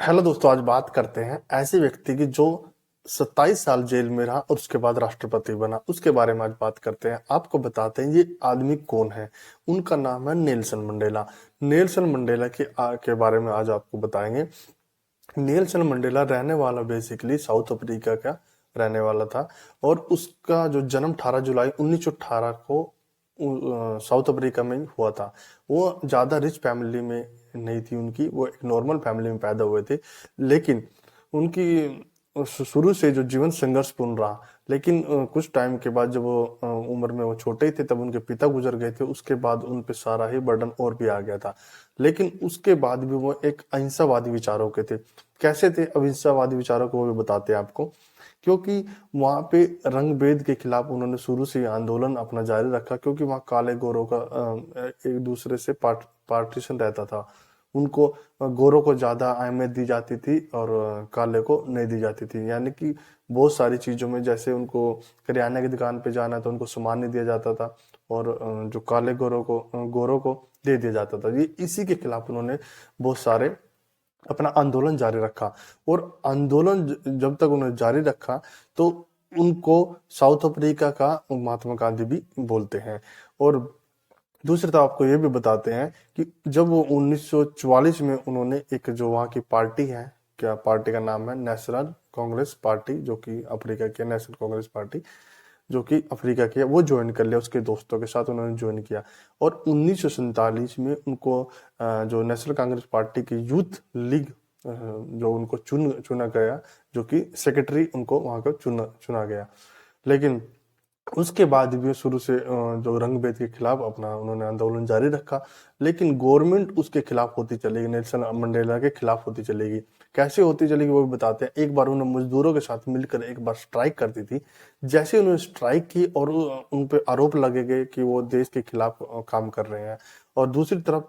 Hello दोस्तों, आज बात करते हैं ऐसे व्यक्ति की जो 27 साल जेल में रहा और उसके बाद राष्ट्रपति बना। उसके बारे में आज बात करते हैं। आपको बताते हैं ये आदमी कौन है। उनका नाम है नेल्सन मंडेला। नेल्सन मंडेला के बारे में आज आपको बताएंगे। नेल्सन मंडेला रहने वाला बेसिकली साउथ अफ्रीका का रहने वाला था और उसका जो जन्म 18 जुलाई 1918 को साउथ अफ्रीका में ही हुआ था। वो ज़्यादा रिच फैमिली में नहीं थी उनकी, वो एक नॉर्मल फैमिली में पैदा हुए थे। लेकिन उनकी शुरू से जो जीवन संघर्षपूर्ण रहा। लेकिन कुछ टाइम के बाद जब वो उम्र में वो छोटे ही थे तब उनके पिता गुजर गए थे। उसके बाद उन पे सारा ही बर्डन और भी आ गया था। लेकिन उसके बाद भी वो एक अहिंसावादी विचारों के थे। कैसे थे अहिंसावादी विचारों को, वो भी बताते हैं आपको। क्योंकि वहां पे रंग भेद के खिलाफ उन्होंने शुरू से ही आंदोलन अपना जारी रखा, क्योंकि वहाँ काले गोरों का एक दूसरे से पार्टीशन रहता था। उनको गोरों को ज्यादा अहमियत दी जाती थी और काले को नहीं दी जाती थी। यानी कि बहुत सारी चीजों में, जैसे उनको करियाना की दुकान पे जाना है तो उनको सामान नहीं दिया जाता था और जो काले गोरों को दे दिया जाता था। ये इसी के खिलाफ उन्होंने बहुत सारे अपना आंदोलन जारी रखा। और आंदोलन जब तक उन्होंने जारी रखा तो उनको साउथ अफ्रीका का महात्मा गांधी भी बोलते हैं। और दूसरी तरफ आपको ये भी बताते हैं कि जब वो 1944 में उन्होंने एक जो वहाँ की पार्टी है, क्या पार्टी का नाम है नेशनल कांग्रेस पार्टी, जो कि अफ्रीका की नेशनल कांग्रेस पार्टी, जो कि अफ्रीका की है, वो ज्वाइन कर लिया। उसके दोस्तों के साथ उन्होंने ज्वाइन किया। और 1947 में उनको जो नेशनल कांग्रेस पार्टी की यूथ लीग जो उनको चुना गया, जो कि सेक्रेटरी उनको वहां का चुना गया। लेकिन उसके बाद भी शुरू से जो रंग भेद के खिलाफ अपना उन्होंने आंदोलन जारी रखा। लेकिन गवर्नमेंट उसके खिलाफ होती चलेगी, नेल्सन मंडेला के खिलाफ होती चलेगी। कैसे होती चलेगी वो भी बताते हैं। एक बार उन्होंने मजदूरों के साथ मिलकर एक बार स्ट्राइक कर दी थी। जैसे उन्होंने स्ट्राइक की और उन पे आरोप लगे गए कि वो देश के खिलाफ काम कर रहे हैं। और दूसरी तरफ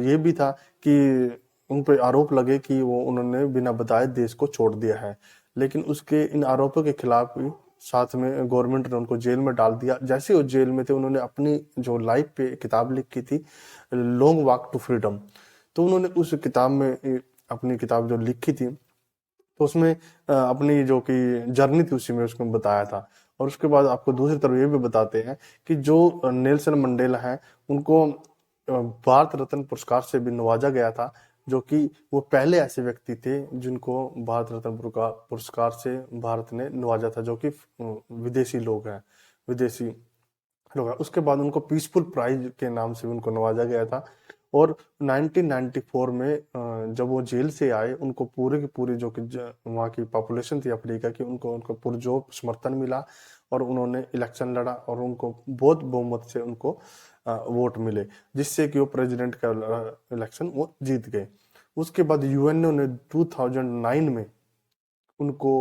ये भी था कि उन पे आरोप लगे कि वो उन्होंने बिना बताए देश को छोड़ दिया है। लेकिन उसके इन आरोपों के खिलाफ भी साथ में गवर्नमेंट ने उनको जेल में डाल दिया। जैसे वो जेल में थे उन्होंने अपनी जो लाइफ पे किताब लिखी थी, लॉन्ग वॉक टू फ्रीडम। तो उन्होंने उस किताब में अपनी किताब जो लिखी थी, तो उसमें अपनी जो कि जर्नी थी उसी में उसको बताया था। और उसके बाद आपको दूसरी तरफ ये भी बताते हैं कि जो नेल्सन मंडेला हैं उनको भारत रत्न पुरस्कार से भी नवाजा गया था। जो कि वो पहले ऐसे व्यक्ति थे जिनको भारत रत्न पुरस्कार से भारत ने नवाजा था, जो कि विदेशी लोग हैं, विदेशी लोग हैं। उसके बाद उनको पीसफुल प्राइज के नाम से उनको नवाजा गया था। और 1994 में जब वो जेल से आए, उनको पूरे की पूरी जो कि वहाँ की पॉपुलेशन थी अफ्रीका की, उनको उनको पुरजोर समर्थन मिला और उन्होंने इलेक्शन लड़ा और उनको बहुत बहुमत से उनको वोट मिले, जिससे कि वो प्रेसिडेंट का इलेक्शन वो जीत गए। उसके बाद यूएनओ ने 2009 में उनको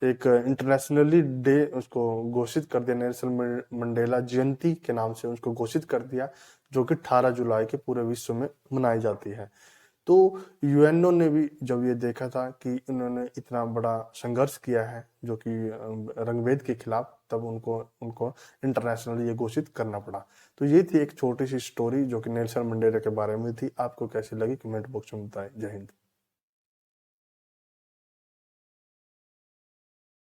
एक इंटरनेशनली डे उसको घोषित कर दिया, नेल्सन मंडेला जयंती के नाम से उसको घोषित कर दिया, जो कि 18 जुलाई के पूरे विश्व में मनाई जाती है। तो यूएनओ ने भी जब ये देखा था कि इन्होंने इतना बड़ा संघर्ष किया है जो कि रंगभेद के खिलाफ, तब उनको उनको इंटरनेशनली ये घोषित करना पड़ा। तो ये थी एक छोटी सी स्टोरी जो कि नेल्सन मंडेला के बारे में थी। आपको कैसी लगी कमेंट बॉक्स में बताएं। जय हिंद।